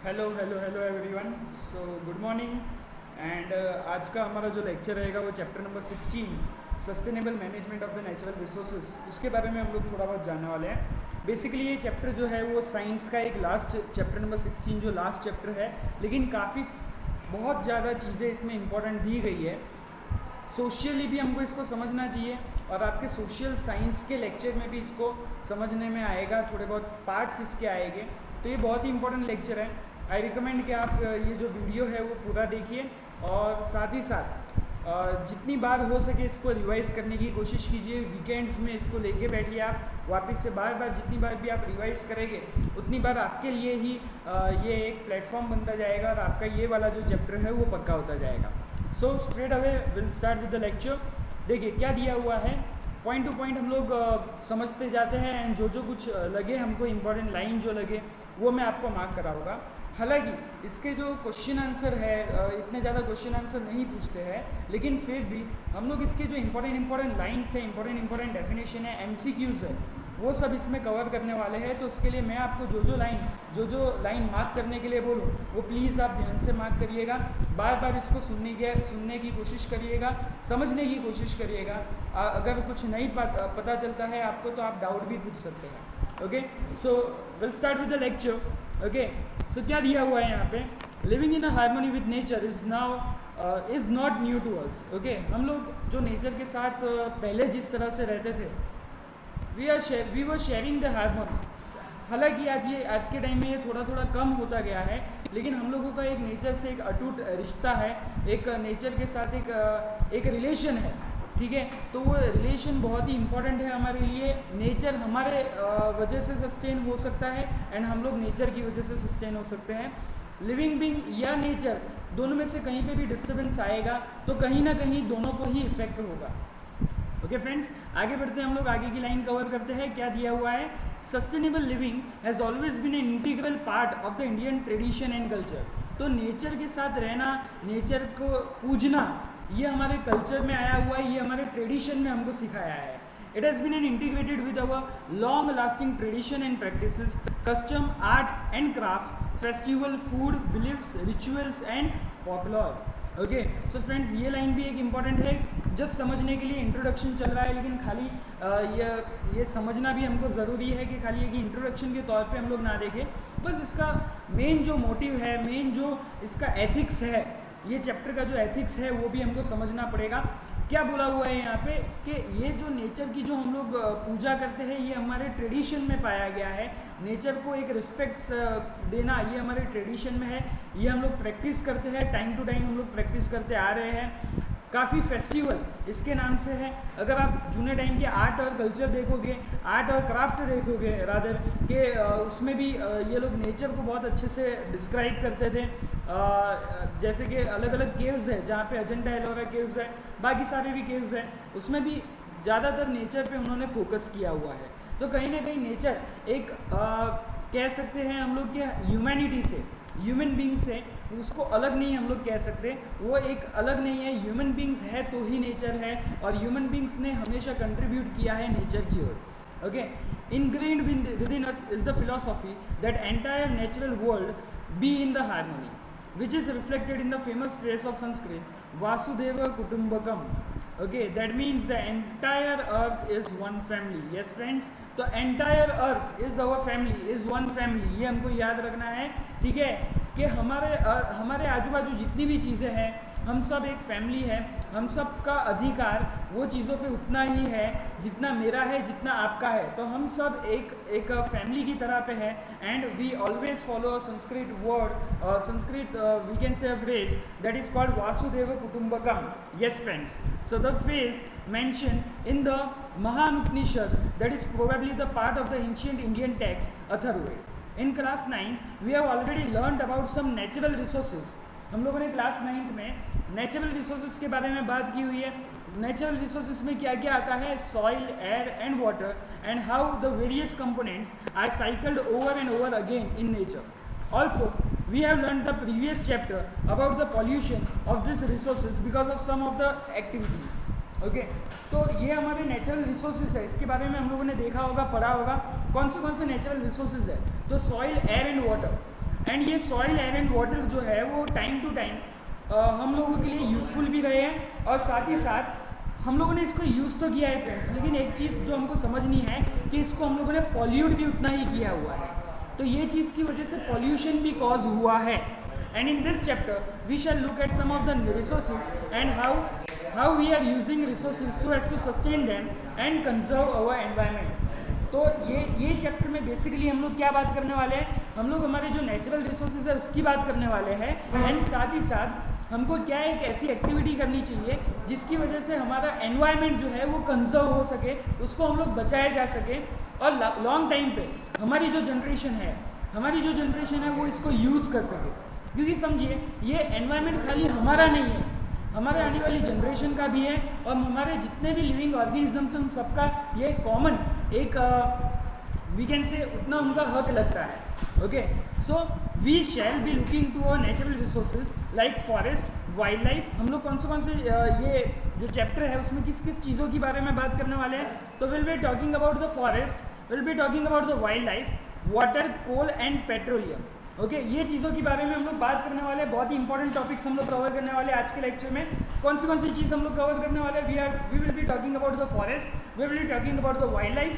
Hello hello hello everyone. So good morning. And आज का हमारा जो लेक्चर रहेगा वो chapter number 16 sustainable management of the natural resources, उसके बारे में हम लोग थोड़ा बहुत जानने वाले हैं। बेसिकली ये चैप्टर जो है वो साइंस का एक लास्ट चैप्टर नंबर 16 जो लास्ट चैप्टर है, लेकिन काफ़ी बहुत ज़्यादा चीज़ें इसमें इंपॉर्टेंट दी गई है। सोशियली भी हमको इसको समझना चाहिए और आपके सोशल साइंस के लेक्चर में भी इसको समझने में आएगा, थोड़े बहुत पार्ट्स इसके आएंगे। तो ये बहुत ही इंपॉर्टेंट लेक्चर है। आई रिकमेंड कि आप ये जो वीडियो है वो पूरा देखिए और साथ ही साथ जितनी बार हो सके इसको रिवाइज़ करने की कोशिश कीजिए। वीकेंड्स में इसको लेके बैठिए आप वापस से, बार बार जितनी बार भी आप रिवाइज़ करेंगे उतनी बार आपके लिए ही ये एक प्लेटफॉर्म बनता जाएगा और आपका ये वाला जो चैप्टर है वो पक्का होता जाएगा। So straight away will start with the lecture. देखिए क्या दिया हुआ है, पॉइंट टू पॉइंट हम लोग समझते जाते हैं एंड जो जो कुछ लगे हमको इम्पोर्टेंट लाइन जो लगे वो मैं आपको मार्क कराऊंगा। हालांकि इसके जो क्वेश्चन आंसर है इतने ज़्यादा क्वेश्चन आंसर नहीं पूछते हैं, लेकिन फिर भी हम लोग इसके जो इम्पोर्टेंट लाइन्स है, इम्पोर्टेंट डेफिनेशन है, एमसीक्यूज़ है, वो सब इसमें कवर करने वाले हैं। तो उसके लिए मैं आपको जो लाइन मार्क करने के लिए बोलूँ वो प्लीज़ आप ध्यान से मार्क करिएगा। बार बार इसको सुनने की कोशिश करिएगा, समझने की कोशिश करिएगा। अगर कुछ नहीं पता चलता है आपको तो आप डाउट भी पूछ सकते हैं। Okay, so will start with the lecture. Okay, so क्या दिया हुआ है यहाँ पे, living in a harmony with nature is not new to us. Okay, हम लोग जो नेचर के साथ पहले जिस तरह से रहते थे, we were sharing the harmony. हालांकि आज के टाइम में ये थोड़ा थोड़ा कम होता गया है, लेकिन हम लोगों का एक नेचर से एक अटूट रिश्ता है, एक नेचर के साथ एक रिलेशन है। ठीक है, तो वो रिलेशन बहुत ही इम्पॉर्टेंट है हमारे लिए। नेचर हमारे वजह से सस्टेन हो सकता है एंड हम लोग नेचर की वजह से सस्टेन हो सकते हैं। लिविंग बीइंग या नेचर दोनों में से कहीं पे भी डिस्टर्बेंस आएगा तो कहीं ना कहीं दोनों को ही इफेक्ट होगा। ओके फ्रेंड्स, आगे बढ़ते हैं हम लोग, आगे की लाइन कवर करते हैं। क्या दिया हुआ है, sustainable living has always been an integral part of the Indian tradition and culture. तो नेचर के साथ रहना, नेचर को पूजना, ये हमारे कल्चर में आया हुआ है, ये हमारे ट्रेडिशन में हमको सिखाया है। It has been an integrated with our long lasting tradition and practices, custom, art and craft, festival, food, beliefs, rituals and folklore. Okay, so friends ये लाइन भी एक इम्पॉर्टेंट है, जस्ट समझने के लिए इंट्रोडक्शन चल रहा है, लेकिन खाली ये समझना भी हमको ज़रूरी है कि खाली एक इंट्रोडक्शन के तौर पे हम लोग ना देखें। बस इसका मेन जो मोटिव है, मेन जो इसका एथिक्स है, ये चैप्टर का जो एथिक्स है वो भी हमको समझना पड़ेगा। क्या बोला हुआ है यहाँ पे कि ये जो नेचर की जो हम लोग पूजा करते हैं ये हमारे ट्रेडिशन में पाया गया है। नेचर को एक रिस्पेक्ट देना ये हमारे ट्रेडिशन में है, ये हम लोग प्रैक्टिस करते हैं, टाइम टू टाइम हम लोग प्रैक्टिस करते आ रहे हैं। काफ़ी फेस्टिवल इसके नाम से है। अगर आप जूने टाइम के आर्ट और कल्चर देखोगे, आर्ट और क्राफ्ट देखोगे रादर कि उसमें भी ये लोग नेचर को बहुत अच्छे से डिस्क्राइब करते थे। जैसे कि अलग अलग केव्स है, जहाँ पे अजंता एलोरा केव्स है, बाकी सारे भी केव्स हैं, उसमें भी ज़्यादातर नेचर पे उन्होंने फोकस किया हुआ है। तो कहीं ना कहीं नेचर एक कह सकते हैं हम लोग कि ह्यूमैनिटी से, ह्यूमन बींग से उसको अलग नहीं हम लोग कह सकते, वो एक अलग नहीं है। ह्यूमन बींग्स है तो ही नेचर है, और ह्यूमन बींग्स ने हमेशा कंट्रीब्यूट किया है नेचर की ओर। Okay, ingrained within us is the philosophy that entire natural world be in the harmony, which is reflected in the famous phrase of Sanskrit, Vasudeva Kutumbakam. Okay, that means the entire earth is one family. Yes friends, तो entire earth is our family, is one family, ये हमको याद रखना है। ठीक है, कि हमारे आजू बाजू जितनी भी चीज़ें हैं हम सब एक फैमिली है, हम सब का अधिकार वो चीज़ों पे उतना ही है जितना मेरा है, जितना आपका है। तो हम सब एक फैमिली की तरह पे है and we always follow a Sanskrit word, Sanskrit we can say a phrase that is called Vasudhaiva Kutumbakam. Yes friends, so the phrase mention in the Mahanupanishad that is probably the part of the ancient Indian text Atharvaveda. In class 9 we have already learned about some natural resources. हम लोगों ने class 9th में natural resources के बारे में बात की हुई है। नेचुरल रिसोर्सेज में क्या क्या आता है, soil, air and water, and how the various components are cycled over and over again in nature. Also we have learn the previous chapter about the pollution of this resources because of some of the activities. Okay, तो ये हमारे natural resources है, इसके बारे में हम लोगों ने देखा होगा, पढ़ा होगा। कौन से नेचुरल रिसोर्सेज है, तो soil, air and water. And ये सॉइल एयर एंड वाटर जो है वो टाइम टू टाइम हम लोगों के लिए यूज़फुल भी रहे हैं और साथ ही साथ हम लोगों ने इसको यूज़ तो किया है फ्रेंड्स, लेकिन एक चीज़ जो हमको समझनी है कि इसको हम लोगों ने पॉल्यूट भी उतना ही किया हुआ है, तो ये चीज़ की वजह से पॉल्यूशन भी कॉज हुआ है। And in this chapter we shall look at some of the resources and how we are using resources so as to sustain them and conserve our environment. तो ये चैप्टर में बेसिकली हम लोग क्या बात करने वाले हैं, हम लोग हमारे जो नेचुरल रिसोर्सेज है उसकी बात करने वाले हैं एंड साथ ही साथ हमको क्या एक ऐसी एक्टिविटी करनी चाहिए जिसकी वजह से हमारा एनवायरनमेंट जो है वो कंजर्व हो सके, उसको हम लोग बचाया जा सके और लॉन्ग टाइम पे हमारी जो जनरेशन है वो इसको यूज़ कर सके। क्योंकि समझिए ये एनवायरनमेंट खाली हमारा नहीं है, हमारे आने वाली जनरेशन का भी है और हमारे जितने भी लिविंग ऑर्गेनिजम्स हैं उन सबका ये कॉमन एक वी कैन से उतना उनका हक लगता है। Okay, so we shall be looking to our natural resources like forest, wild life. हम लोग कौन से ये जो चैप्टर है उसमें किस किस चीज़ों के बारे में बात करने वाले हैं, तो will be talking about the forest, will be talking about the wild life, water, coal and petroleum. Okay, ये चीज़ों के बारे में हम लोग बात करने वाले हैं। बहुत ही इंपॉर्टेंट टॉपिक्स हम लोग कवर करने वाले हैं आज के लेक्चर में। कौन सी चीज़ हम लोग कवर करने वाले हैं, we will be talking about the forest, we will be talking about the wild life,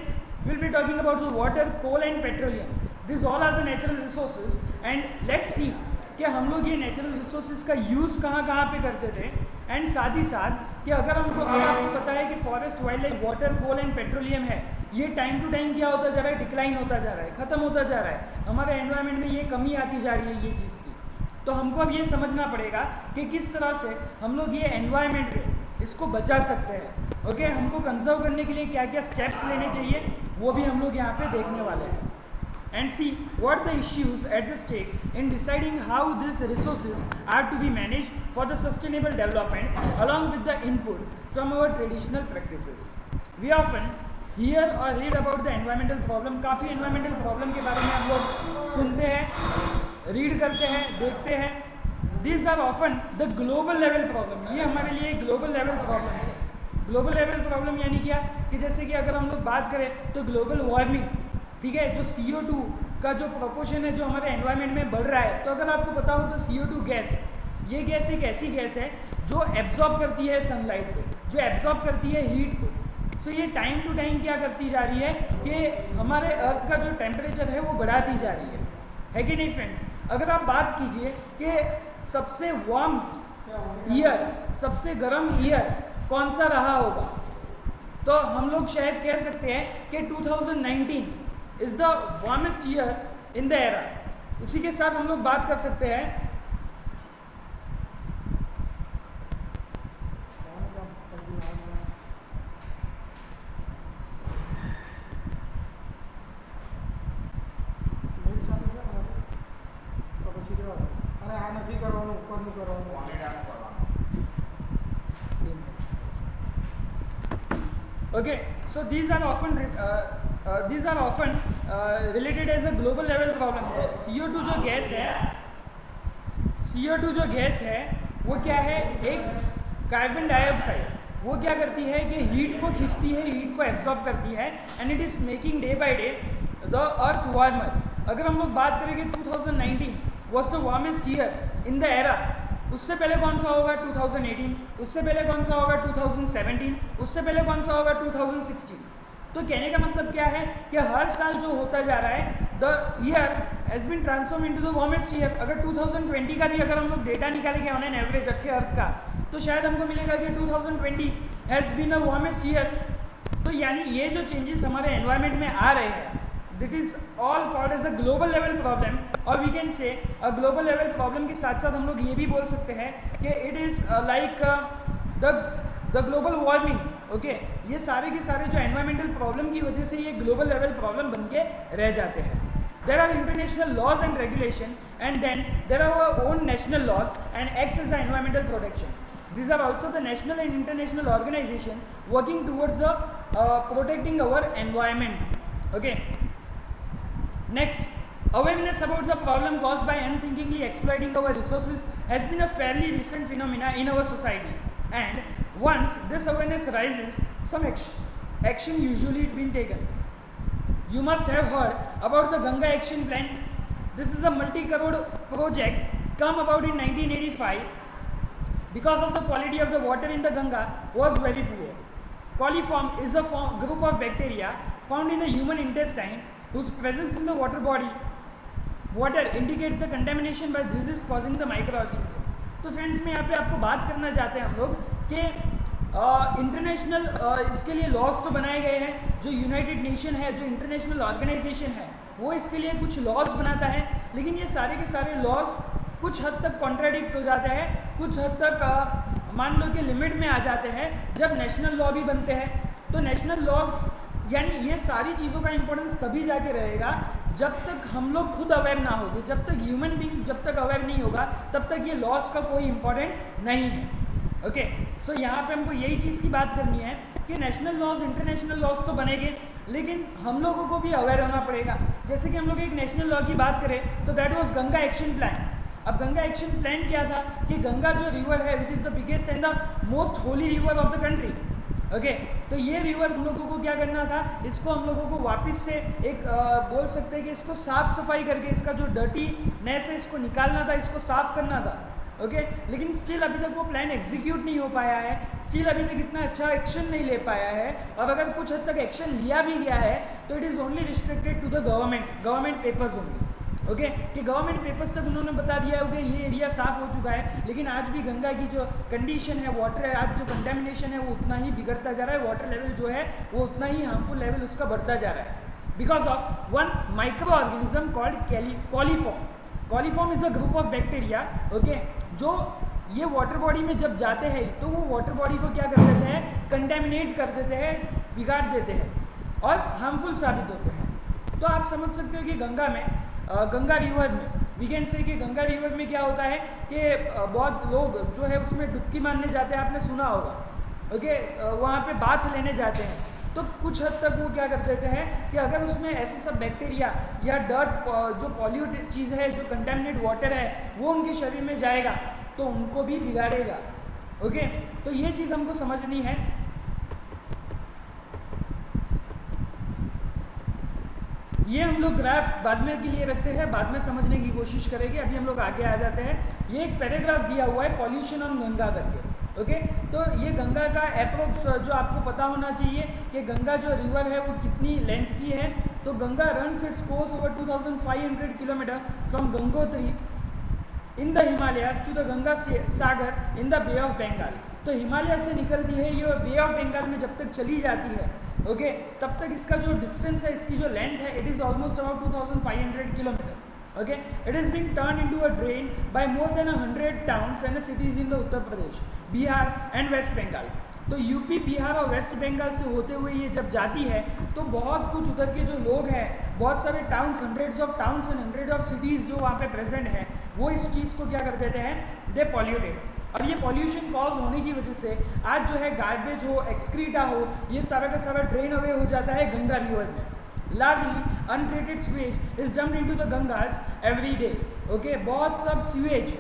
we will be talking about the water, coal and petroleum. This all are the natural resources and let's see कि हम लोग ये natural resources का use कहाँ पे करते थे and साथ ही साथ कि अगर आपको पता है कि forest, wild life, water, coal and petroleum है, ये टाइम टू टाइम क्या होता जा रहा है, डिक्लाइन होता जा रहा है, ख़त्म होता जा रहा है, हमारे एनवायरनमेंट में ये कमी आती जा रही है ये चीज़ की। तो हमको अब ये समझना पड़ेगा कि किस तरह से हम लोग ये एनवायरनमेंट पे इसको बचा सकते हैं। ओके, हमको कंजर्व करने के लिए क्या क्या स्टेप्स लेने चाहिए वो भी हम लोग यहाँ पे देखने वाले हैं and see what the issues at the stake in deciding how these resources are to be managed for the sustainable development along with the input from our traditional practices. We often hear or read about the environmental problem. काफ़ी environmental problem के बारे में हम लोग सुनते हैं, read करते हैं, देखते हैं। These are often the global level problem. ये हमारे लिए global level problems है। global level problem यानी क्या कि जैसे कि अगर हम लोग बात करें तो global warming, ठीक है, जो CO2 का जो प्रोपोर्शन है जो हमारे एनवायरनमेंट में बढ़ रहा है, तो अगर आपको पता हो तो CO2 गैस, ये गैस एक ऐसी गैस है जो एब्जॉर्ब करती है सनलाइट को, जो एब्जॉर्ब करती है हीट को। सो ये टाइम टू टाइम क्या करती जा रही है कि हमारे अर्थ का जो टेम्परेचर है वो बढ़ाती जा रही है कि नहीं फ्रेंड्स। अगर आप बात कीजिए कि सबसे वार्म ईयर, सबसे गर्म ईयर कौन सा रहा होगा, तो हम लोग शायद कह सकते हैं कि 2019 is the warmest year in the era. उसी के साथ हम लोग बात कर सकते हैं Okay, so these are often related as a global level problem. CO2 जो गैस है वो क्या है, एक कार्बन डाइऑक्साइड, वो क्या करती है कि हीट को खींचती है, हीट को एब्जॉर्ब करती है and it is making day by day the earth warmer. अगर हम लोग बात करें कि 2019 was the warmest year in the era, उससे पहले कौन सा होगा 2018, उससे पहले कौन सा होगा 2017, उससे पहले कौन सा होगा 2016। तो कहने का मतलब क्या है कि हर साल जो होता जा रहा है the year has been transform into the warmest year. अगर 2020 का भी अगर हम लोग डेटा निकालेंगे ऑन एन एवरेज रखे अर्थ का, तो शायद हमको मिलेगा कि 2020 has been a warmest year. तो यानी ये जो चेंजेस हमारे एनवायरनमेंट में आ रहे हैं, that is all called as a global level problem, और we can say a global level problem के साथ साथ हम लोग ये भी बोल सकते हैं कि it is like the global warming. Okay, ये सारे के सारे जो एनवायरमेंटल प्रॉब्लम की वजह से ये ग्लोबल लेवल प्रॉब्लम बन के रह जाते हैं। There are international laws and regulation and then there are our own national laws and acts as a environmental protection. These are also the national and international organization working towards protecting our environment. Okay. Next, awareness about the problem caused by unthinkingly exploiting our resources has been a fairly recent phenomena in our society. And once this awareness rises, some action usually been taken. You must have heard about the Ganga Action Plan. This is a multi-crore project come about in 1985 because of the quality of the water in the Ganga was very poor. Coliform is a group of bacteria found in the human intestine whose presence in the water indicates the contamination by diseases causing the microorganism. तो friends में यहाँ पे आपको बात करना चाहते हैं हम लोग कि इंटरनेशनल इसके लिए लॉज तो बनाए गए हैं. जो यूनाइटेड नेशन है, जो इंटरनेशनल ऑर्गेनाइजेशन है, वो इसके लिए कुछ लॉज बनाता है, लेकिन ये सारे के सारे लॉज कुछ हद तक कॉन्ट्राडिक्ट हो जाते हैं, कुछ हद तक मान लो कि लिमिट में आ जाते हैं जब नेशनल लॉ भी बनते हैं. तो नेशनल लॉज यानी ये सारी चीज़ों का इंपॉर्टेंस तभी जाके रहेगा जब तक हम लोग खुद अवेयर ना होंगे. जब तक ह्यूमन बीइंग जब तक अवेयर नहीं होगा तब तक ये लॉस का कोई इंपॉर्टेंट नहीं है. ओके, सो यहाँ पे हमको यही चीज़ की बात करनी है कि नेशनल लॉज इंटरनेशनल लॉज तो बनेंगे, लेकिन हम लोगों को भी अवेयर होना पड़ेगा. जैसे कि हम लोग एक नेशनल लॉ की बात करें तो that was Ganga action plan. अब गंगा एक्शन प्लान क्या था कि गंगा जो रिवर है which is the biggest and the most Holi river of the country. Okay, तो ये रिवर हम लोगों को क्या करना था, इसको हम लोगों को वापस से एक बोल सकते हैं कि इसको साफ सफाई करके इसका जो डर्टीनेस है इसको निकालना था, इसको साफ करना था. ओके, लेकिन स्टिल अभी तक वो प्लान एग्जीक्यूट नहीं हो पाया है, स्टिल अभी तक इतना अच्छा एक्शन नहीं ले पाया है. और अगर कुछ हद तक एक्शन लिया भी गया है तो it is only restricted to the government papers only. Okay, कि गवर्नमेंट पेपर्स तक उन्होंने बता दिया है कि ये एरिया साफ़ हो चुका है, लेकिन आज भी गंगा की जो कंडीशन है, वाटर है, आज जो कंटेमिनेशन है वो उतना ही बिगड़ता जा रहा है. वाटर लेवल जो है वो उतना ही हार्मफुल लेवल उसका बढ़ता जा रहा है because of one micro organism called coliform. Coliform is a group of bacteria. Okay, जो ये वाटर बॉडी में जब जाते हैं तो वो वाटर बॉडी को क्या कर देते हैं, कंटेमिनेट कर देते हैं, बिगाड़ देते हैं और हार्मफुल साबित होते हैं. तो आप समझ सकते हो कि गंगा रिवर में वी कैन से कि गंगा रिवर में क्या होता है कि बहुत लोग जो है उसमें डुबकी मारने जाते हैं, आपने सुना होगा. ओके, वहाँ पे बाथ लेने जाते हैं तो कुछ हद तक वो क्या कर देते हैं कि अगर उसमें ऐसे सब बैक्टीरिया या डर्ट जो पॉल्यूट चीज़ है, जो कंटेमिनेट वाटर है, वो उनके शरीर में जाएगा तो उनको भी बिगाड़ेगा. ओके, तो ये चीज़ हमको समझनी है. ये हम लोग ग्राफ बाद में के लिए रखते हैं, बाद में समझने की कोशिश करेंगे. अभी हम लोग आगे आ जाते हैं. ये एक पैराग्राफ दिया हुआ है पॉल्यूशन ऑन गंगा करके. ओके, तो ये गंगा का अप्रोक्स जो आपको पता होना चाहिए कि गंगा जो रिवर है वो कितनी लेंथ की है. तो Ganga runs its course over 2500 kilometre from Gangotri in the Himalayas to the Ganga Sagar in the bay of Bengal. तो हिमालय से निकलती है ये बे ऑफ बंगाल में जब तक चली जाती है, ओके, तब तक इसका जो डिस्टेंस है, इसकी जो लेंथ है, it is almost about 2500 kilometre. Okay, it is being turned into a drain by more than 100 towns and cities in the Uttar Pradesh, Bihar and West Bengal. तो यूपी, बिहार और वेस्ट बंगाल से होते हुए ये जब जाती है तो बहुत कुछ उधर के जो लोग हैं, बहुत सारे towns, hundreds of towns and hundred of cities जो वहाँ पे प्रेजेंट हैं, वो इस चीज़ को क्या कर देते हैं, दे पॉल्यूटेड. अब ये पॉल्यूशन कॉज होने की वजह से आज जो है गार्बेज हो, एक्सक्रीटा हो, ये सारा का सारा ड्रेन अवे हो जाता है गंगा रिवर में. Largely untreated sewage is dumped into the Gangas every day. Okay, बहुत सब सीवेज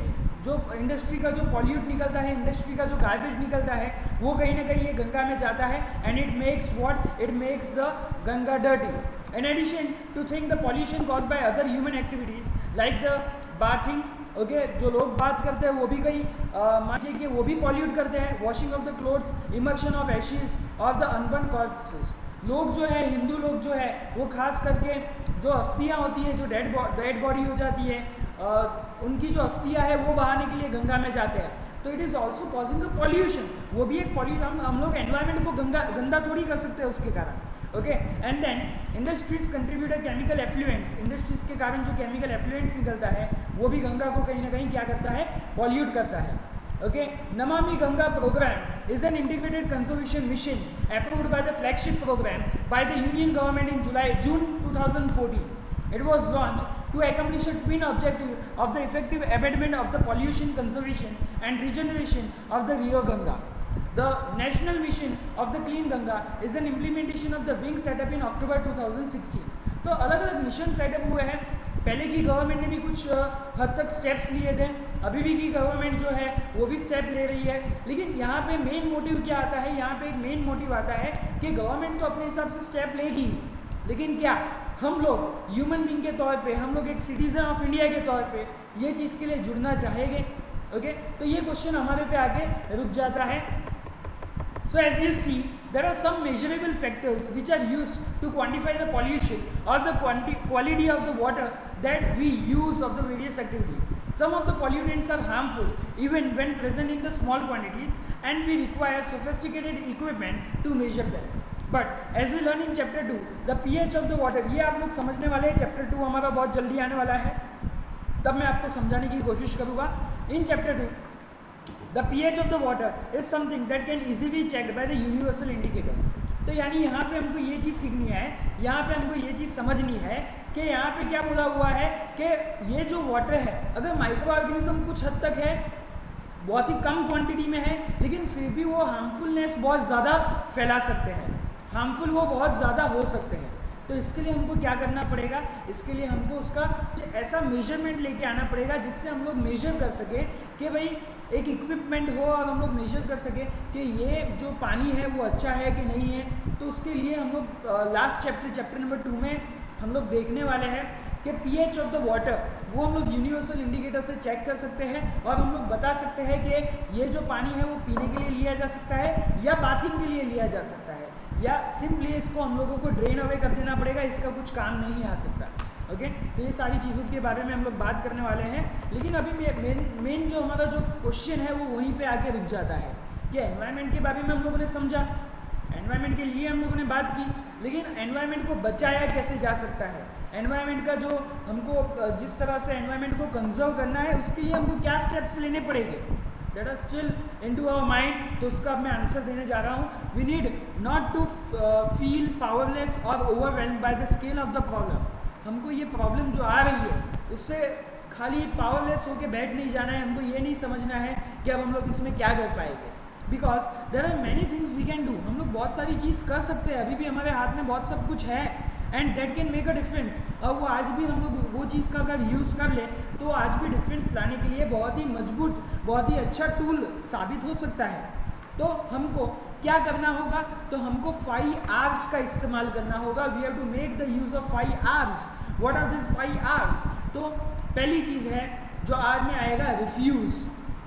जो इंडस्ट्री का जो पॉल्यूट निकलता है, इंडस्ट्री का जो गार्बेज निकलता है, वो कहीं ना कहीं ये गंगा में जाता है and it makes what, it makes the Ganga dirty. In addition to think the pollution caused by other human activities like the bathing, okay, जो लोग बात करते हैं वो भी कहीं मान कि वो भी पॉल्यूट करते हैं. Washing of the clothes, immersion of Ashes of the unburn corpses. लोग जो है, हिंदू लोग जो है वो खास करके जो अस्थियाँ होती हैं, जो डेड बॉडी हो जाती है, उनकी जो अस्थियाँ है वो बहाने के लिए गंगा में जाते हैं. तो it is also causing the pollution. वो भी एक पॉल्यूशन. हम लोग एनवायरनमेंट को गंदा थोड़ी कर सकते हैं उसके कारण. Okay, and then industries contribute chemical effluents. Industries के कारण जो केमिकल एफ्लुएंस निकलता है वो भी गंगा को कहीं ना कहीं क्या करता है, पॉल्यूट करता है. Okay, Namami Ganga program is an integrated conservation mission approved by the flagship program by the Union government in June 2014. It was launched to accomplish a twin objective of the effective abatement of the pollution, conservation and regeneration of the Rio Ganga. The national mission of the Clean Ganga is an implementation of the wing set up in October 2016. तो अलग अलग mission setup हुए हैं. पहले की government ने भी कुछ हद तक स्टेप्स लिए थे, अभी भी की गवर्नमेंट जो है वो भी स्टेप ले रही है. लेकिन यहाँ पे मेन मोटिव क्या आता है, यहाँ पे एक मेन मोटिव आता है कि गवर्नमेंट तो अपने हिसाब से स्टेप लेगी, लेकिन क्या हम लोग ह्यूमन बीइंग के तौर पे, हम लोग एक सिटीजन ऑफ इंडिया के तौर पे ये चीज़ के लिए जुड़ना चाहेंगे? ओके, तो ये क्वेश्चन हमारे पे आके रुक जाता है. So as you see, there are some measurable factors which are used to quantify the pollution or the quality of the water that we use of the various activity. Some of the pollutants are harmful even when present in the small quantities, and we require sophisticated equipment to measure them. But as we learn in chapter 2, the pH of the water, ये आप लोग समझने वाले हैं. Chapter 2 हमारा बहुत जल्दी आने वाला है, तब मैं आपको समझाने की कोशिश करूँगा. In chapter 2 the pH of the water is something that can easily checked by the universal indicator. तो यानी यहाँ पे हमको ये चीज़ सीखनी है, यहाँ पे हमको ये चीज़ समझनी है कि यहाँ पे क्या बोला हुआ है कि ये जो वाटर है, अगर माइक्रो ऑर्गेनिज्म कुछ हद तक है, बहुत ही कम क्वांटिटी में है, लेकिन फिर भी वो हार्मफुलनेस बहुत ज़्यादा फैला सकते हैं, हार्मफुल वो बहुत ज़्यादा हो सकते हैं. तो इसके लिए हमको क्या करना पड़ेगा, इसके लिए हमको उसका ऐसा मेजरमेंट लेके आना पड़ेगा जिससे हम लोग मेजर कर सके कि भाई एक इक्विपमेंट हो और हम लोग मेजर कर सके कि ये जो पानी है वो अच्छा है कि नहीं है. तो उसके लिए हम लोग लास्ट चैप्टर नंबर 2 में हम लोग देखने वाले हैं कि पीएच ऑफ द वाटर वो हम लोग यूनिवर्सल इंडिकेटर से चेक कर सकते हैं और हम लोग बता सकते हैं कि ये जो पानी है वो पीने के लिए लिया जा सकता है या बाथिंग के लिए लिया जा सकता है, या सिंपली इसको हम लोगों को ड्रेन अवे कर देना पड़ेगा, इसका कुछ काम नहीं आ सकता. ओके, तो ये सारी चीज़ों के बारे में हम लोग बात करने वाले हैं. लेकिन अभी मेन जो हमारा जो क्वेश्चन है वो वहीं पे आके रुक जाता है कि एनवायरनमेंट के बारे में हम लोगों ने समझा, एनवायरनमेंट के लिए हम लोगों ने बात की, लेकिन एनवायरनमेंट को बचाया कैसे जा सकता है, एनवायरनमेंट का जो हमको जिस तरह से एनवायरनमेंट को कंजर्व करना है उसके लिए हमको क्या स्टेप्स लेने पड़ेंगे, that are still into our mind. तो उसका मैं आंसर देने जा रहा हूँ. We need not to feel powerless और overwhelmed by the scale of the problem. हमको ये प्रॉब्लम जो आ रही है उससे खाली पावरलेस होके बैठ नहीं जाना है, हमको ये नहीं समझना है कि अब हम लोग इसमें क्या कर पाएंगे, because there are many things we can do. हम लोग बहुत सारी चीज़ कर सकते हैं, अभी भी हमारे हाथ में बहुत सब कुछ है, and that can make a difference. और वो आज भी हम लोग वो चीज़ का अगर यूज़ कर ले तो आज भी डिफरेंस लाने के लिए बहुत ही मजबूत, बहुत ही अच्छा टूल साबित हो सकता है. तो हमको क्या करना होगा, तो हमको 5 R's का इस्तेमाल करना होगा. We have to make the use of 5 R's. What are this 5 R's? तो पहली चीज़ है जो R में आएगा refuse.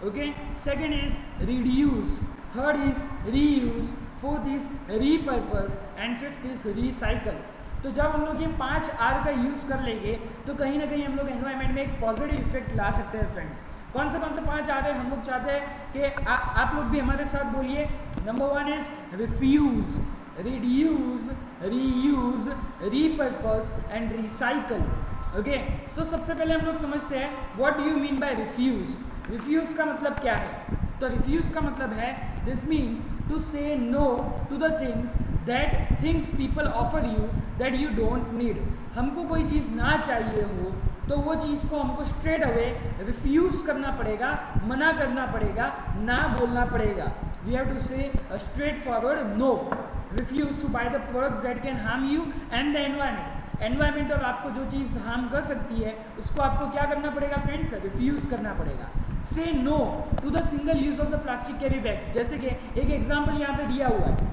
Okay, second is reduce, third is reuse, fourth is repurpose and fifth is recycle. तो जब हम लोग ये 5 R का यूज़ कर लेंगे तो कहीं ना कहीं हम लोग एनवायरनमेंट में एक पॉजिटिव इफेक्ट ला सकते हैं. फ्रेंड्स, कौन से 5 R है हम लोग चाहते हैं कि आप लोग भी हमारे साथ बोलिए. Number 1 is refuse, reduce, reuse, repurpose and recycle. Okay, so सबसे पहले हम लोग समझते हैं what do you mean by refuse. Refuse का मतलब क्या है? तो रिफ्यूज़ का मतलब है this means to say no to the things people offer you that you don't need. हमको कोई चीज़ ना चाहिए हो तो वो चीज़ को हमको स्ट्रेट अवे रिफ्यूज़ करना पड़ेगा, मना करना पड़ेगा, ना बोलना पड़ेगा. We have to say a straightforward no. Refuse to buy the products that can harm you and the environment और आपको जो चीज़ हार्म कर सकती है उसको आपको क्या करना पड़ेगा फ्रेंड्स? रिफ्यूज़ करना पड़ेगा. Say no to the single use of the plastic carry bags. जैसे कि एक एग्जाम्पल यहाँ पे दिया हुआ है,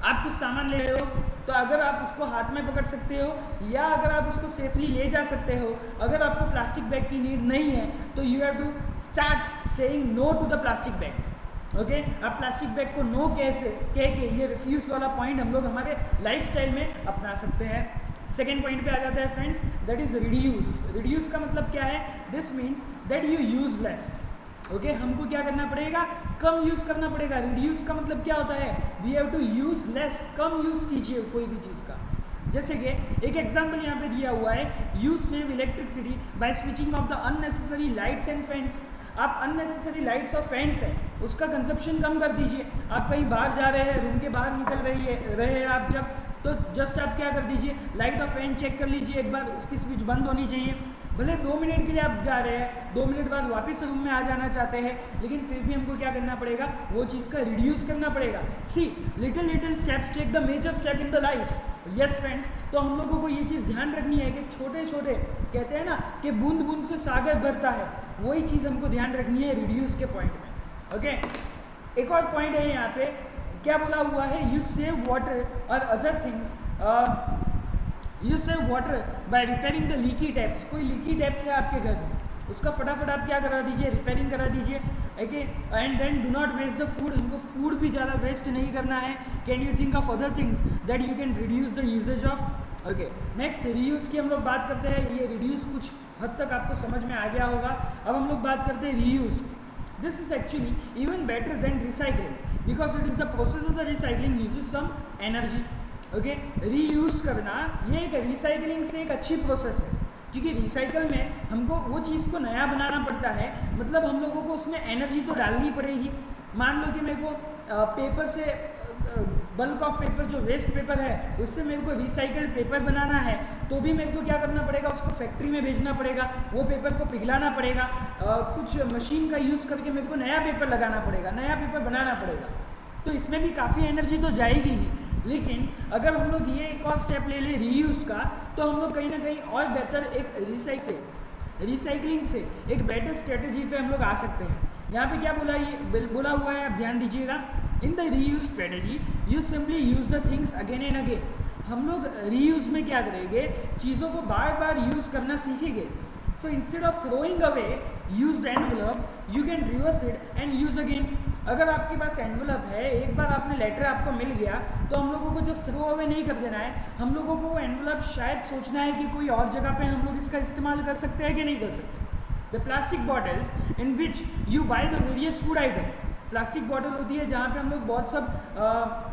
आप कुछ सामान ले रहे हो तो अगर आप उसको हाथ में पकड़ सकते हो या अगर आप उसको सेफली ले जा सकते हो, अगर आपको प्लास्टिक बैग की नीड नहीं है तो you have to start saying no to the plastic bags. Okay, आप प्लास्टिक बैग को नो कह के ये रिफ्यूज़ वाला पॉइंट हम लोग हमारे लाइफस्टाइल में अपना सकते हैं. सेकेंड पॉइंट पे आ जाता है friends, that is reduce. Reduce का मतलब क्या है? This means that you use less. Okay, हमको क्या करना पड़ेगा? कम यूज़ करना पड़ेगा. रिड्यूस का मतलब क्या होता है? We have to use less. कम यूज़ कीजिए कोई भी चीज़ का. जैसे कि एक एग्जाम्पल यहाँ पे दिया हुआ है, you save electricity bye switching off the unnecessary lights and fans. आप अननेसेसरी लाइट्स और फैंस है उसका कंजप्शन कम कर दीजिए. आप कहीं बाहर जा रहे हैं, रूम के बाहर निकल रहे हैं आप जब, तो जस्ट आप क्या कर दीजिए, लाइट और फैन चेक कर लीजिए एक बार, उसकी स्विच बंद होनी चाहिए. भले 2 मिनट के लिए आप जा रहे हैं, 2 मिनट बाद वापस रूम में आ जाना चाहते हैं, लेकिन फिर भी हमको क्या करना पड़ेगा? वो चीज़ का रिड्यूस करना पड़ेगा. See, little steps take the major step in the life. Yes friends, तो हम लोगों को ये चीज़ ध्यान रखनी है कि छोटे छोटे, कहते हैं ना कि बूंद बूंद से सागर भरता है, वही चीज़ हमको ध्यान रखनी है रिड्यूस के पॉइंट में. ओके, एक और पॉइंट है यहाँ पे, क्या बोला हुआ है? यू सेव वाटर और other things you save water bye repairing the leaky taps. कोई लीकी टैप्स है आपके घर में, उसका फटाफट आप क्या करा दीजिए, रिपेयरिंग करा दीजिए। Okay, and then do not waste the food. हमको फूड भी ज़्यादा वेस्ट नहीं करना है। Can you think of other things that you can reduce the usages of. Okay, next reuse की हम लोग बात करते हैं। ये रिड्यूस कुछ हद तक आपको समझ में आ गया होगा। अब हम लोग बात करते हैं reuse. This is actually even better than recycling because it is the process of the recycling uses some energy. Okay, reuse करना ये एक रिसाइकलिंग से एक अच्छी प्रोसेस है, क्योंकि रिसाइकल में हमको वो चीज़ को नया बनाना पड़ता है, मतलब हम लोगों को उसमें एनर्जी तो डालनी पड़ेगी। मान लो कि मेरे को पेपर से बल्क ऑफ पेपर जो वेस्ट पेपर है उससे मेरे को रिसाइकल्ड पेपर बनाना है, तो भी मेरे को क्या करना पड़ेगा, उसको फैक्ट्री में भेजना पड़ेगा, वो पेपर को पिघलाना पड़ेगा, कुछ मशीन का यूज़ करके मेरे को नया पेपर लगाना पड़ेगा, नया पेपर बनाना पड़ेगा। तो इसमें भी काफ़ी एनर्जी तो जाएगी ही। लेकिन अगर हम लोग ये एक और स्टेप ले लें रीयूज़ का, तो हम लोग कहीं ना कहीं और बेहतर एक रिसाइकलिंग से एक बेटर स्ट्रेटजी पे हम लोग आ सकते हैं। यहाँ पे क्या बोला हुआ है, आप ध्यान दीजिएगा। In the reuse strategy you simply use the things again and again. हम लोग रीयूज़ में क्या करेंगे, चीज़ों को बार बार यूज़ करना सीखेंगे। So instead of throwing away used envelope you can reverse it and use again. अगर आपके पास एनवलप है, एक बार आपने लेटर आपको मिल गया, तो हम लोगों को जस्ट थ्रो अवे नहीं कर देना है। हम लोगों को वो एनवलप शायद सोचना है कि कोई और जगह पे हम लोग इसका इस्तेमाल कर सकते हैं कि नहीं कर सकते। The plastic bottles in which you by the various food item. Plastic bottle होती है जहाँ पे हम लोग बहुत सब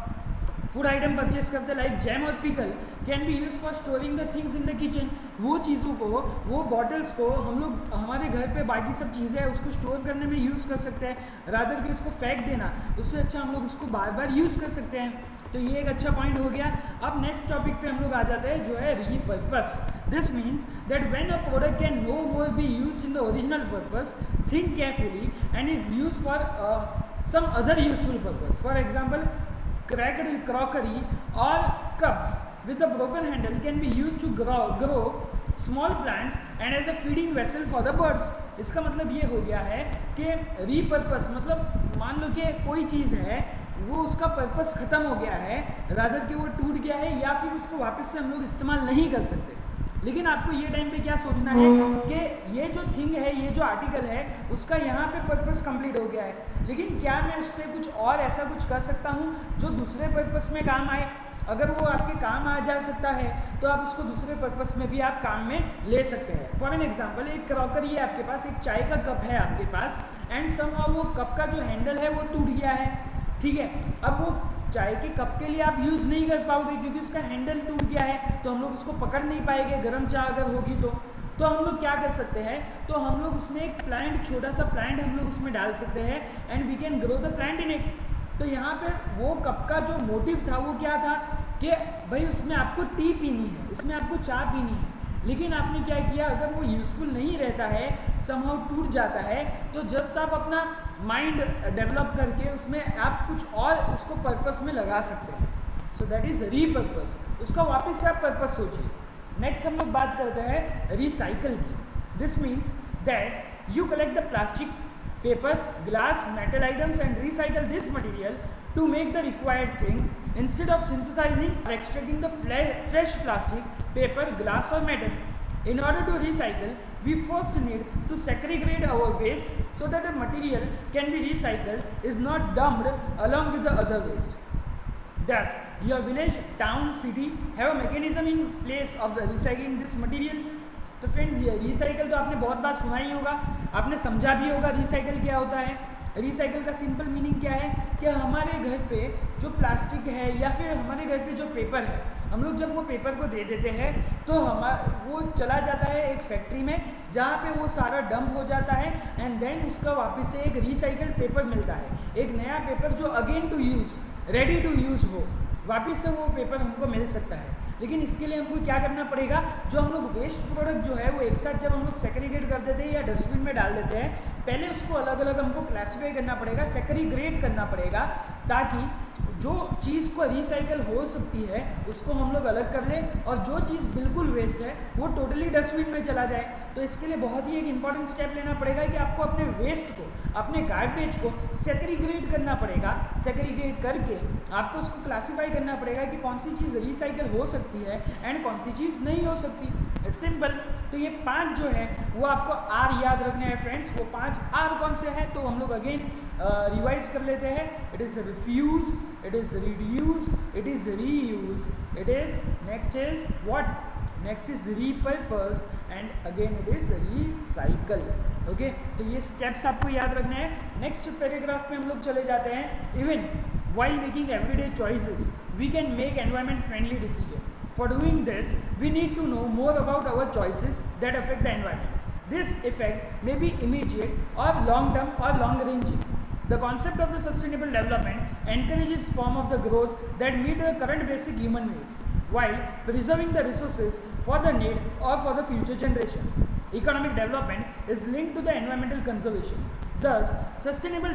फूड आइटम परचेस करते हैं, लाइक जैम और pickle can be use for storing the things in the kitchen. वो चीज़ों को, वो बॉटल्स को हम लोग हमारे घर पे बाकी सब चीज़ें हैं उसको स्टोर करने में यूज़ कर सकते हैं, रादर कि उसको फेंक देना। उससे अच्छा हम लोग उसको बार बार यूज़ कर सकते हैं। तो ये एक अच्छा पॉइंट हो गया। अब नेक्स्ट टॉपिक पे हम लोग आ जाते हैं, जो है repurpose. This means that when a product can no more be used in the original purpose, think carefully and is use for some other useful purpose. For example, cracked crockery or cups with a broken handle can be used to grow small plants and as a feeding vessel for the birds। इसका मतलब ये हो गया है कि repurpose मतलब मान लो कि कोई चीज़ है, वो उसका पर्पस ख़त्म हो गया है, रादर कि वो टूट गया है या फिर उसको वापस से हम लोग इस्तेमाल नहीं कर सकते। लेकिन आपको ये टाइम पे क्या सोचना है कि ये जो थिंग है, ये जो आर्टिकल है, उसका यहाँ पे पर्पस कंप्लीट हो गया है, लेकिन क्या मैं उससे कुछ और ऐसा कुछ कर सकता हूँ जो दूसरे पर्पस में काम आए। अगर वो आपके काम आ जा सकता है तो आप उसको दूसरे पर्पस में भी आप काम में ले सकते हैं। फॉर एन एग्जांपल, एक क्रॉकरी है आपके पास, एक चाय का कप है आपके पास, एंड समहाउ वो कप का जो हैंडल है वो टूट गया है, ठीक है। अब वो चाय के कप के लिए आप यूज़ नहीं कर पाओगे क्योंकि उसका हैंडल टूट गया है, तो हम लोग उसको पकड़ नहीं पाएंगे गर्म चाय अगर होगी तो हम लोग क्या कर सकते हैं, तो हम लोग उसमें एक प्लांट, छोटा सा प्लांट हम लोग उसमें डाल सकते हैं and we can grow the plant in it. तो यहाँ पे वो कप का जो मोटिव था वो क्या था कि भाई उसमें आपको टी पीनी है, उसमें आपको चाय पीनी है, लेकिन आपने क्या किया, अगर वो यूज़फुल नहीं रहता है, समहाउ टूट जाता है, तो जस्ट आप अपना माइंड डेवलप करके उसमें आप कुछ और उसको पर्पस में लगा सकते हैं। So that is repurpose. उसका वापस से आप पर्पस सोचिए। नेक्स्ट हम लोग बात करते हैं रिसाइकल की। This means that you collect the plastic, paper, glass, metal items and recycle this material to make the required things instead of synthesizing or extracting the fresh plastic, paper, glass or metal. In order to recycle, we first need to segregate our waste so that the material can be recycled, is not dumped along with the other waste. Thus, your village, town, city have a mechanism in place of recycling these materials. तो friends, ये recycle तो आपने बहुत बार सुना ही होगा, आपने समझा भी होगा रिसाइकल क्या होता है। रिसाइकल का सिंपल मीनिंग क्या है कि हमारे घर पे जो प्लास्टिक है या फिर हमारे घर पे जो पेपर है, हम लोग जब वो पेपर को दे देते हैं तो वो चला जाता है एक फैक्ट्री में जहाँ पे वो सारा डंप हो जाता है एंड देन उसका वापस से एक रिसाइकल्ड पेपर मिलता है, एक नया पेपर जो again to use, ready to use हो, वापस से वो पेपर हमको मिल सकता है। लेकिन इसके लिए हमको क्या करना पड़ेगा, जो हम लोग वेस्ट प्रोडक्ट जो है वो एक साथ जब हम लोग सेग्रीगेट कर देते हैं या डस्टबिन में डाल देते हैं, पहले उसको अलग अलग हमको क्लासीफाई करना पड़ेगा, सेग्रीगेट करना पड़ेगा, ताकि जो चीज़ को रिसाइकल हो सकती है उसको हम लोग अलग कर लें, और जो चीज़ बिल्कुल वेस्ट है वो टोटली डस्टबिन में चला जाए। तो इसके लिए बहुत ही एक इंपॉर्टेंट स्टेप लेना पड़ेगा कि आपको अपने वेस्ट को, अपने गार्बेज को सेग्रीगेट करना पड़ेगा। सेग्रीगेट करके आपको उसको क्लासीफाई करना पड़ेगा कि कौन सी चीज़ रिसाइकल हो सकती है एंड कौन सी चीज़ नहीं हो सकती। It's simple. तो ये 5 जो है वो आपको आर याद रखने हैं फ्रेंड्स। वो 5 आर कौन से हैं तो हम लोग अगेन रिवाइज कर लेते हैं। It is refuse, it is reduce, it is reuse, it is next is what, next is repurpose and again it is recycle. Okay, तो ये स्टेप्स आपको याद रखने हैं। नेक्स्ट पैराग्राफ में हम लोग चले जाते हैं। Even while making everyday choices we can make environment friendly decision. For doing this we need to know more about our choices that affect the environment. This effect may be immediate or long term or long ranging. The concept of the sustainable development encourages form of the growth that meet the current basic human needs while preserving the resources for the need or for the future generation. Economic development is linked to the environmental conservation. Thus sustainable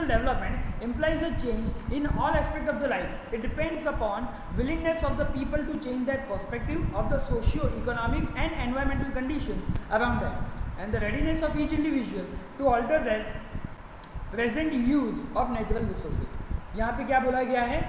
development implies a change in all aspects of the life. It depends upon willingness of the people to change their perspective of the socio-economic and environmental conditions around them, and the readiness of each individual to alter their present use of natural resources. यहाँ पे क्या बोला गया है,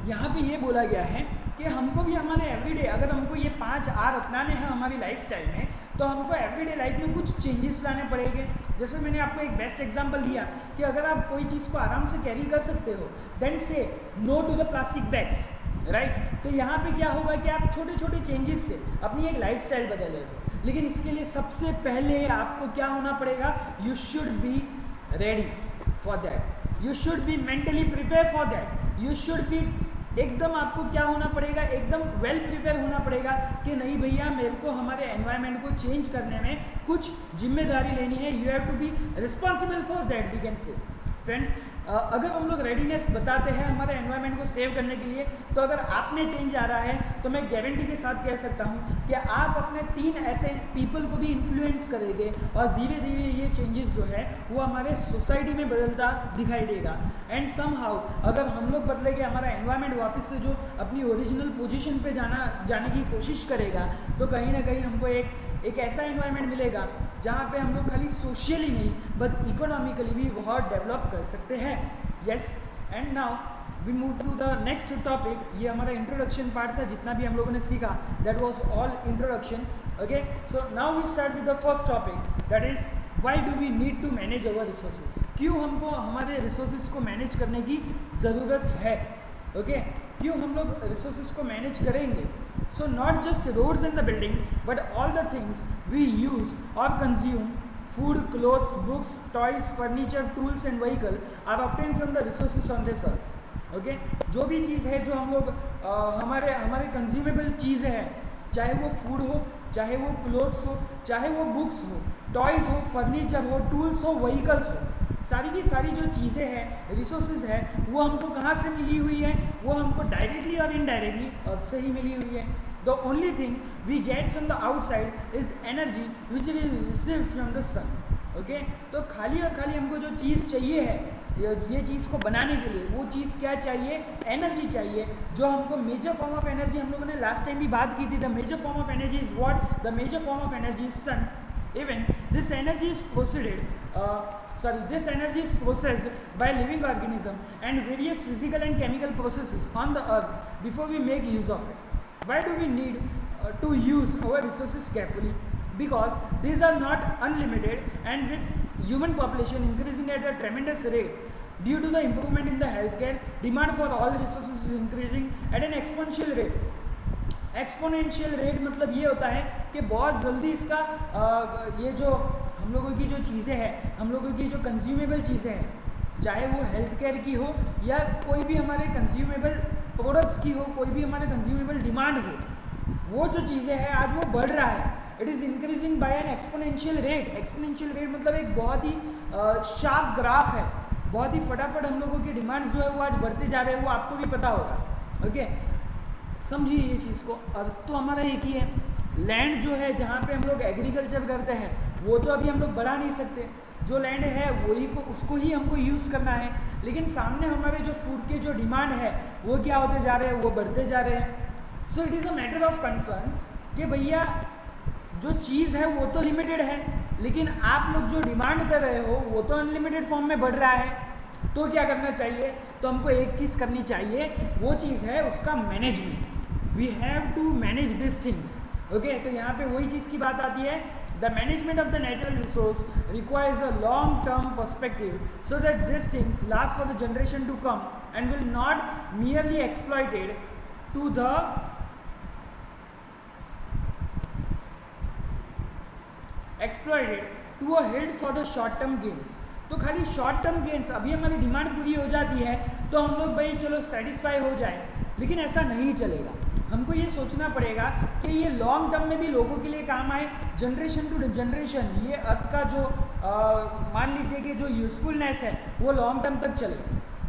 यहाँ पे ये बोला गया है कि हमको भी हमारे एवरीडे, अगर हमको ये 5 आर अपनाने हैं हमारी लाइफस्टाइल में, तो हमको एवरीडे लाइफ में कुछ चेंजेस लाने पड़ेंगे। जैसे मैंने आपको एक बेस्ट एग्जांपल दिया कि अगर आप कोई चीज़ को आराम से कैरी कर सकते हो, then say no to the plastic bags, right. तो यहाँ पे क्या होगा कि आप छोटे छोटे चेंजेस से अपनी एक लाइफस्टाइल बदल रहे हो। लेकिन इसके लिए सबसे पहले आपको क्या होना पड़ेगा, you should be ready for that, you should be mentally prepare for that, you should be एकदम, आपको क्या होना पड़ेगा, एकदम वेल प्रिपेयर होना पड़ेगा कि नहीं भैया मेरे को हमारे एनवायरनमेंट को चेंज करने में कुछ जिम्मेदारी लेनी है। You have to be responsible for that, we can say. Friends, अगर हम लोग रेडीनेस बताते हैं हमारे एनवायरनमेंट को सेव करने के लिए, तो अगर आप में चेंज आ रहा है तो मैं गारंटी के साथ कह सकता हूँ कि आप अपने 3 ऐसे पीपल को भी इन्फ्लुएंस करेंगे और धीरे धीरे ये चेंजेस जो है वो हमारे सोसाइटी में बदलता दिखाई देगा। एंड समहाउ अगर हम लोग बदलेंगे, हमारा एनवायरनमेंट वापस से जो अपनी ओरिजिनल पोजीशन पे जाने की कोशिश करेगा, तो कहीं ना कहीं हमको एक ऐसा एनवायरनमेंट मिलेगा जहाँ पे हम लोग खाली सोशली नहीं बट इकोनॉमिकली भी बहुत डेवलप कर सकते हैं। Yes, and now we move to the next topic. ये हमारा इंट्रोडक्शन पार्ट था, जितना भी हम लोगों ने सीखा that was all introduction. Okay, so now we start with the first topic, that is why do we need to manage our resources. क्यों हमको हमारे रिसोर्सेज को मैनेज करने की ज़रूरत है। ओके, क्यों हम लोग रिसोर्सेज को मैनेज करेंगे। So not just roads and the building, but all the things we use or consume, food, clothes, books, toys, furniture, tools and vehicle are obtained from the resources on this earth. Okay? जो भी चीज़ है जो हम लोग हमारे consumable चीज़ें हैं, चाहे वो फूड हो, चाहे वो क्लोथ्स हो, चाहे वो बुक्स हो, टॉयज़ हो, फर्नीचर हो, टूल्स हो, व्हीकल्स हो, सारी की सारी जो चीज़ें हैं, रिसोर्सेज है, वो हमको कहाँ से मिली हुई है, वो हमको डायरेक्टली और इनडायरेक्टली अर्थ से ही मिली हुई है। The only thing we get from the outside is energy which we receive from the sun. Okay, तो खाली और खाली हमको जो चीज़ चाहिए है ये चीज़ को बनाने के लिए, वो चीज़ क्या चाहिए, एनर्जी चाहिए, जो हमको मेजर फॉर्म ऑफ एनर्जी, हम लोगों ने लास्ट टाइम भी बात की थी, the major form of energy is what, the major form of energy is sun. Even this energy is processed by living organism and various physical and chemical processes on the earth before we make use of it. Why do we need to use our resources carefully? Because these are not unlimited, and with human population increasing at a tremendous rate due to the improvement in the healthcare, demand for all resources is increasing at an exponential rate. Exponential rate मतलब ये होता है कि बहुत जल्दी इसका ये जो हम लोगों की जो चीज़ें हैं, हम लोगों की जो कंज्यूमेबल चीज़ें हैं, चाहे वो हेल्थ केयर की हो या कोई भी हमारे कंज्यूमेबल प्रोडक्ट्स की हो, कोई भी हमारे कंज्यूमेबल डिमांड हो, वो जो चीज़ें हैं आज वो बढ़ रहा है। It is increasing by N exponential rate. Exponential rate मतलब एक बहुत ही शार्प ग्राफ है, बहुत ही फटाफट हम लोगों की डिमांड्स जो है वो आज बढ़ते जा रहे हैं, वो आपको भी पता होगा। ओके, समझिए ये चीज़ को। अर्थ तो हमारा एक ही है, लैंड जो है जहाँ पे हम लोग एग्रीकल्चर करते हैं वो तो अभी हम लोग बढ़ा नहीं सकते, जो लैंड है वही को उसको ही हमको यूज़ करना है, लेकिन सामने हमारे जो फूड के जो डिमांड है वो क्या होते जा रहे हैं, वो बढ़ते जा रहे हैं। So it is a matter of concern कि भैया जो चीज़ है वो तो लिमिटेड है, लेकिन आप लोग जो डिमांड कर रहे हो वो तो अनलिमिटेड फॉर्म में बढ़ रहा है। तो क्या करना चाहिए, तो हमको एक चीज़ करनी चाहिए, वो चीज़ है उसका management. We have to manage this things. Okay, तो यहाँ पे वही चीज़ की बात आती है, the management of the natural resource requires a long term perspective so that this things last for the generation to come and will not merely exploited to the to a hilt for the short term gains. तो खाली short term gains, अभी हमारी demand पूरी हो जाती है तो हम लोग भाई चलो सेटिस्फाई हो जाए, लेकिन ऐसा नहीं चलेगा। हमको ये सोचना पड़ेगा कि ये लॉन्ग टर्म में भी लोगों के लिए काम आए, जनरेशन टू जनरेशन ये अर्थ का जो मान लीजिए कि जो यूजफुलनेस है वो लॉन्ग टर्म तक चले।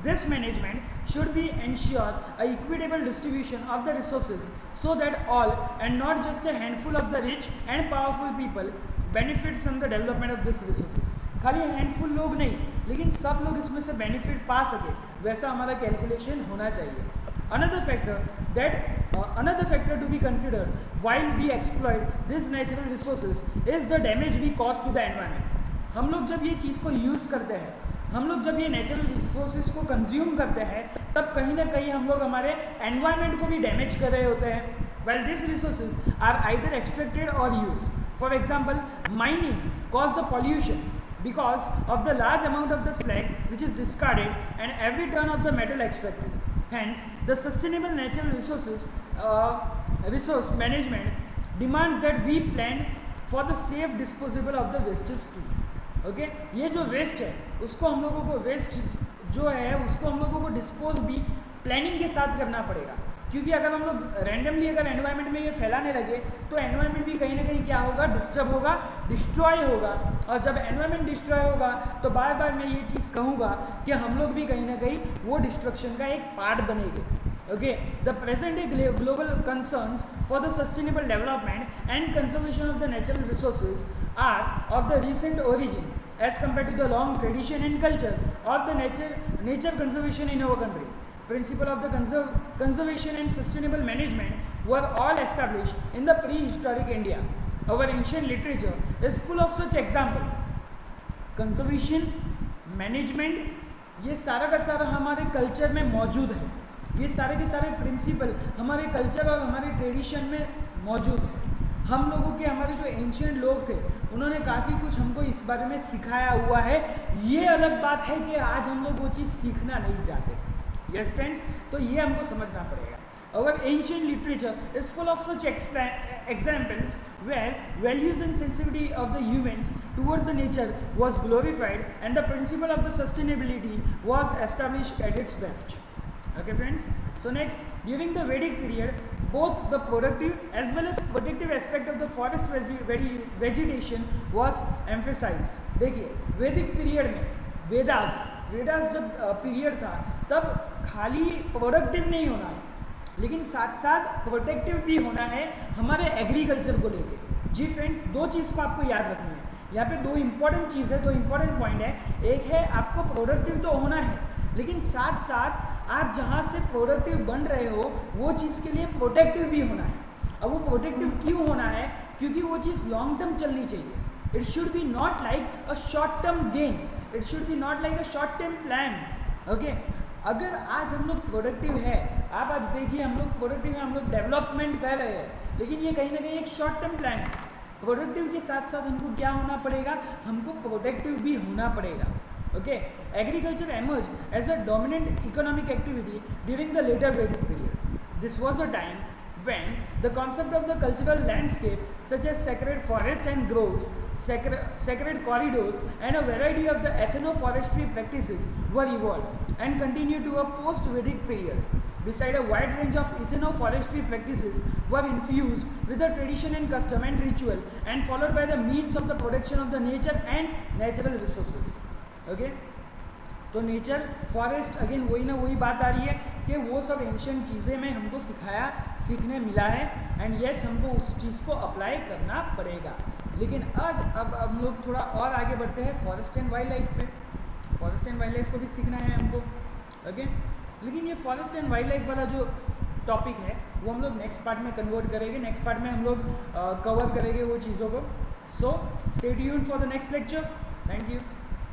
This management should be ensure a equitable distribution of the resources so that all and not just a handful of the rich and powerful people benefit from the development of this resources. खाली handful लोग नहीं, लेकिन सब लोग इसमें से benefit पा सके, वैसा हमारा कैलकुलेशन होना चाहिए। Another factor to be considered while we exploit these natural resources is the damage we cause to the environment. हम लोग जब ये चीज़ को यूज़ करते हैं, हम लोग जब ये नेचुरल रिसोर्सेज को कंज्यूम करते हैं, तब कहीं ना कहीं हम लोग हमारे एनवायरनमेंट को भी डैमेज कर रहे होते हैं। While these resources are either extracted or used. For example, mining causes the pollution because of the large amount of the slag which is discarded and every ton of the metal extracted. Hence, the sustainable natural resource management demands that we plan for the safe disposal of the wastes too. Okay? ये जो waste है उसको हम लोगों को जो है उसको हम लोगों को डिस्पोज भी प्लानिंग के साथ करना पड़ेगा, क्योंकि अगर हम लोग रैंडमली अगर एनवायरनमेंट में ये फैलाने लगे तो एनवायरनमेंट भी कहीं ना कहीं क्या होगा, डिस्टर्ब होगा, डिस्ट्रॉय होगा। और जब एनवायरनमेंट डिस्ट्रॉय होगा तो बार बार मैं ये चीज़ कहूँगा कि हम लोग भी कहीं ना कहीं वो डिस्ट्रक्शन का एक पार्ट बनेंगे। Okay, the present day global concerns for the sustainable development and conservation of the natural resources are of the recent origin as compare to the long tradition and culture of the nature conservation in our country. Principle of the conservation and sustainable management were all established in the prehistoric India. Our ancient literature is full of such example. Conservation, management ये सारा का सारा हमारे culture में मौजूद है। ये सारे के सारे प्रिंसिपल हमारे कल्चर और हमारे ट्रेडिशन में मौजूद है। हम लोगों के हमारे जो एंशियंट लोग थे उन्होंने काफ़ी कुछ हमको इस बारे में सिखाया हुआ है। ये अलग बात है कि आज हम लोग वो चीज़ सीखना नहीं चाहते। Yes friends, तो ये हमको समझना पड़ेगा। Our ancient literature is full of such examples where values and sensitivity of the humans towards the nature was glorified and the principle of the sustainability was established at its best. Okay friends, so next, during the Vedic period, both the productive as well as protective aspect of the forest vegetation was emphasized. देखिए वैदिक period में वेदास जब period था तब खाली productive नहीं होना है, लेकिन साथ साथ प्रोटेक्टिव भी होना है हमारे एग्रीकल्चर को लेके। जी फ्रेंड्स, दो चीज़ को आपको याद रखनी है। यहाँ पे दो इंपॉर्टेंट चीज़ है, दो इंपॉर्टेंट पॉइंट है। एक है आपको प्रोडक्टिव तो होना है, लेकिन साथ साथ आप जहाँ से प्रोडक्टिव बन रहे हो वो चीज़ के लिए प्रोटेक्टिव भी होना है। अब वो प्रोटेक्टिव क्यों होना है, क्योंकि वो चीज़ लॉन्ग टर्म चलनी चाहिए। It should be not like a short term gain, it should be not like a short term plan. Okay, अगर आज हम लोग प्रोडक्टिव है, आप आज देखिए हम लोग प्रोडक्टिव है, हम लोग डेवलपमेंट कर रहे हैं, लेकिन ये कहीं ना कहीं एक शॉर्ट टर्म प्लान है। प्रोडक्टिव के साथ साथ हमको क्या होना पड़ेगा, हमको प्रोटेक्टिव भी होना पड़ेगा। Okay, agriculture emerge as a dominant economic activity during the later Vedic period. This was a time when the concept of the cultural landscape such as sacred forest and groves, sacred corridors and a variety of the ethnoforestry practices were evolved and continue to a post-Vedic period. Beside a wide range of ethnoforestry practices were infused with the tradition and custom and ritual and followed by the means of the protection of the nature and natural resources. Okay? तो nature forest again वही ना वही बात आ रही है कि वो सब एंशियंट चीज़ें में हमको सीखने मिला है एंड यस हमको उस चीज़ को अप्लाई करना पड़ेगा। लेकिन आज अब हम लोग थोड़ा और आगे बढ़ते हैं फॉरेस्ट एंड वाइल्ड लाइफ पे। फॉरेस्ट एंड वाइल्ड लाइफ को भी सीखना है हमको, ओके। लेकिन ये फॉरेस्ट एंड वाइल्ड लाइफ वाला जो टॉपिक है वो हम लोग नेक्स्ट पार्ट में कन्वर्ट करेंगे, नेक्स्ट पार्ट में हम लोग कवर करेंगे वो चीज़ों को। So stay tuned for the next lecture. Thank you.